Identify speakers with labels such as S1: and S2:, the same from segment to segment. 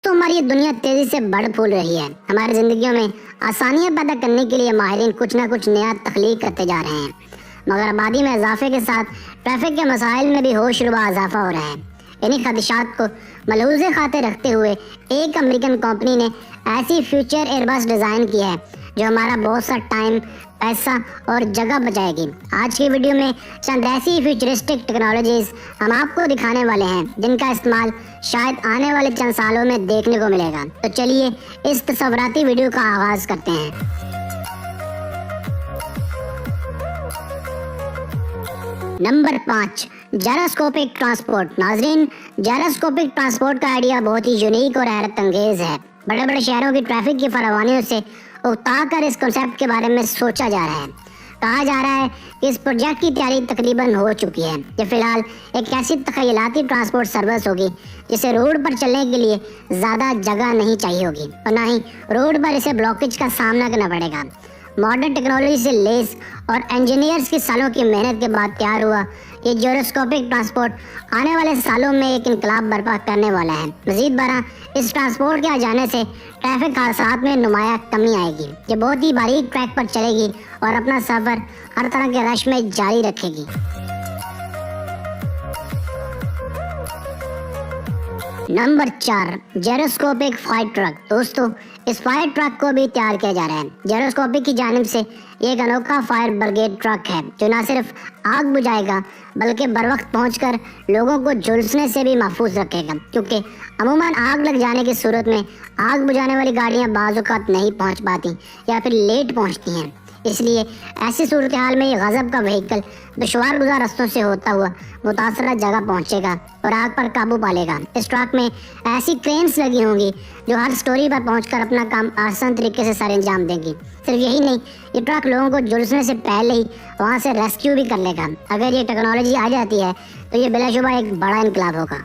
S1: दोस्तों, हमारी ये दुनिया तेजी से बढ़ फूल रही है। हमारी जिंदगियों में आसानियां पैदा करने के लिए माहिरीन कुछ ना कुछ नया तख्लीक करते जा रहे हैं, मगर आबादी में इजाफे के साथ ट्रैफिक के मसाइल में भी होशरुबा इजाफा हो रहा है। इन्हीं खदशात को मलहूज़े खाते रखते हुए एक अमेरिकन कंपनी ने ऐसी फ्यूचर एयरबस डिज़ाइन की है जो हमारा बहुत सा टाइम, पैसा और जगह बचाएगी। आज की वीडियो में चंद ऐसी फ्यूचरिस्टिक टेक्नोलॉजीज हम आपको दिखाने वाले हैं जिनका इस्तेमाल शायद आने वाले चंद सालों में देखने को मिलेगा। तो चलिए इस तस्वराती वीडियो का आगाज करते हैं। Number 5, gyroscopic transport. नाजरीन, जायरोस्कोपिक ट्रांसपोर्ट का आइडिया बहुत ही यूनिक और हैरत अंगेज है। बड़े बड़े शहरों की ट्रैफिक की फरावानियों से उतार इस कॉन्सेप्ट के बारे में सोचा जा रहा है। कहा जा रहा है कि इस प्रोजेक्ट की तैयारी तकरीबन हो चुकी है। ये फिलहाल एक ऐसी तखयलाती ट्रांसपोर्ट सर्विस होगी जिसे रोड पर चलने के लिए ज़्यादा जगह नहीं चाहिए होगी और ना ही रोड पर इसे ब्लॉकेज का सामना करना पड़ेगा। मॉडर्न टेक्नोलॉजी से लेस और इंजीनियर्स की सालों की मेहनत के बाद तैयार हुआ ये जायरोस्कोपिक ट्रांसपोर्ट आने वाले सालों में एक इनकलाब बर्पा करने वाला है। मजीद बरा इस ट्रांसपोर्ट के आ जाने से ट्रैफिक हादसात में नुमाया कमी आएगी। ये बहुत ही बारीक ट्रैक पर चलेगी और अपना सफर हर तरह के रश में जारी रखेगी। Number 4, gyroscopic fire truck. दोस्तों, इस फायर ट्रक को भी तैयार किया जा रहा है। जायरोस्कोपिक की जानिब से ये एक अनोखा फायर ब्रिगेड ट्रक है जो न सिर्फ आग बुझाएगा बल्कि बर वक्त पहुँचकर लोगों को झुलसने से भी महफूज रखेगा, क्योंकि अमूमन आग लग जाने की सूरत में आग बुझाने वाली गाड़ियाँ बाज़-औक़ात नहीं पहुँच पाती या फिर लेट पहुँचती हैं। इसलिए ऐसी सूरत हाल में ये गज़ब का व्हीकल दुश्वार गुजार रस्तों से होता हुआ मुतासरा जगह पहुंचेगा और आग पर काबू पा लेगा। इस ट्रक में ऐसी क्रेन्स लगी होंगी जो हर स्टोरी पर पहुंचकर अपना काम आसान तरीके से सर अंजाम देंगी। सिर्फ यही नहीं, ये ट्रक लोगों को झुलसने से पहले ही वहां से रेस्क्यू भी कर लेगा। अगर ये टेक्नोलॉजी आ जाती है तो ये बिलाशुबा एक बड़ा इनकलाब होगा।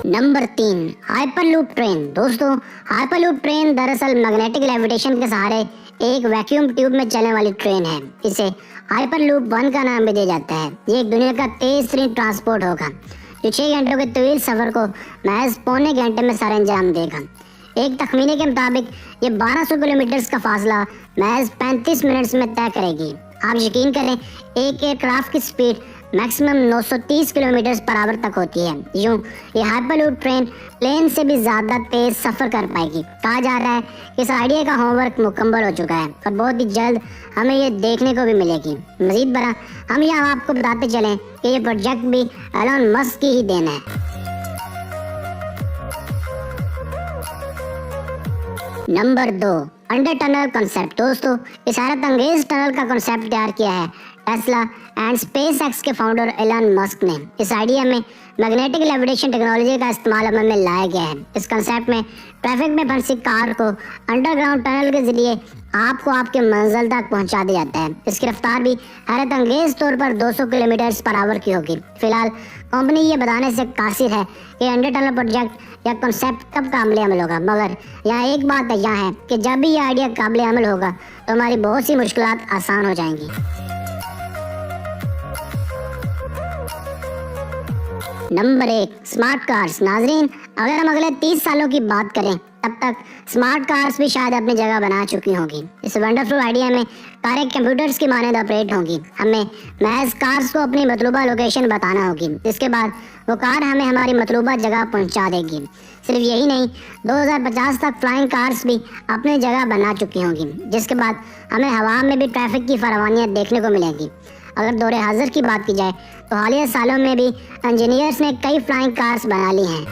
S1: Number 3, hyperloop train. दोस्तों, हाइपरलूप ट्रेन दरअसल मैग्नेटिक लेविटेशन के सहारे एक वैक्यूम ट्यूब में चलने वाली ट्रेन है। इसे हाइपरलूप 1 का नाम भी दिया जाता है। ये एक दुनिया का तेज तरीन ट्रांसपोर्ट होगा जो 6 घंटों के तवील सफर को महज पौने घंटे में सर अंजाम देगा। एक तखमीने के मुताबिक ये 1200 किलोमीटर का फासला महज 35 मिनट्स में तय करेगी। आप यकीन करें, एक एयरक्राफ्ट की speed maximum 930 kilometre per hour तक होती है। यूं ये हाइपरलूप ट्रेन प्लेन से भी ज़्यादा तेज सफ़र कर पाएगी। कहा जा रहा है कि इस आइडिया का होमवर्क मुकम्मल हो चुका है और बहुत ही जल्द हमें ये देखने को भी मिलेगी। मजीद बरा हम यहाँ आपको बताते चलें कि ये प्रोजेक्ट भी एलन मस्क की ही देन है। Number 2, under tunnel concept. दोस्तों, इस हैरत अंगेज टनल का कॉन्सेप्ट तैयार किया है टेस्ला एंड स्पेसएक्स के फाउंडर एलन मस्क ने। इस आइडिया में मैग्नेटिक लेविटेशन टेक्नोलॉजी का इस्तेमाल अमल में लाया गया है। इस कंसेप्ट में ट्रैफिक में फंसी कार को अंडरग्राउंड टनल के जरिए आपको आपके मंजिल तक पहुंचा दिया जाता है। इसकी रफ्तार भी हैरत अंगेज तौर पर 200 किलोमीटर पर आवर की होगी। फिलहाल कंपनी ये बताने से कासिर है कि अंडर टनल प्रोजेक्ट या कॉन्सेप्ट कब काबिल अमल होगा, मगर यहाँ एक बात यहाँ है कि जब भी ये आइडिया काबिल अमल होगा तो हमारी बहुत सी मुश्किलात आसान हो जाएंगी। Number 1, smart cars. नाजरीन, अगर हम अगले 30 सालों की बात करें तब तक स्मार्ट कार्स भी शायद अपनी जगह बना चुकी होंगी। इस वंडरफुल आइडिया में कारें कंप्यूटर्स की मानद ऑपरेट होंगी। हमें महज कार्स को अपनी मतलूबा लोकेशन बताना होगी, जिसके बाद वो कार हमें हमारी मतलूबा जगह पहुंचा देगी। सिर्फ यही नहीं, 2050 तक फ्लाइंग कार्स भी अपनी जगह बना चुकी होंगी, जिसके बाद हमें हवा में भी ट्रैफिक की फरावानियाँ देखने को मिलेंगी। अगर दौरे हाजिर की बात की जाए तो हालिया सालों में भी इंजीनियर्स ने कई फ्लाइंग कार्स बना ली हैं।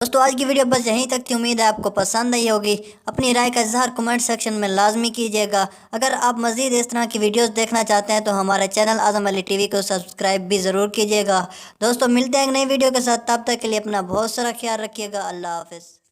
S2: दोस्तों, आज की वीडियो बस यहीं तक थी। उम्मीद है आपको पसंद आई होगी। अपनी राय का इजहार कमेंट सेक्शन में लाजमी कीजिएगा। अगर आप मज़ीद इस तरह की वीडियोस देखना चाहते हैं तो हमारे चैनल आज़म अली टीवी को सब्सक्राइब भी ज़रूर कीजिएगा। दोस्तों, मिलते हैं एक नई वीडियो के साथ। तब तक के लिए अपना बहुत सारा ख्याल रखिएगा। अल्लाह हाफ़िज़।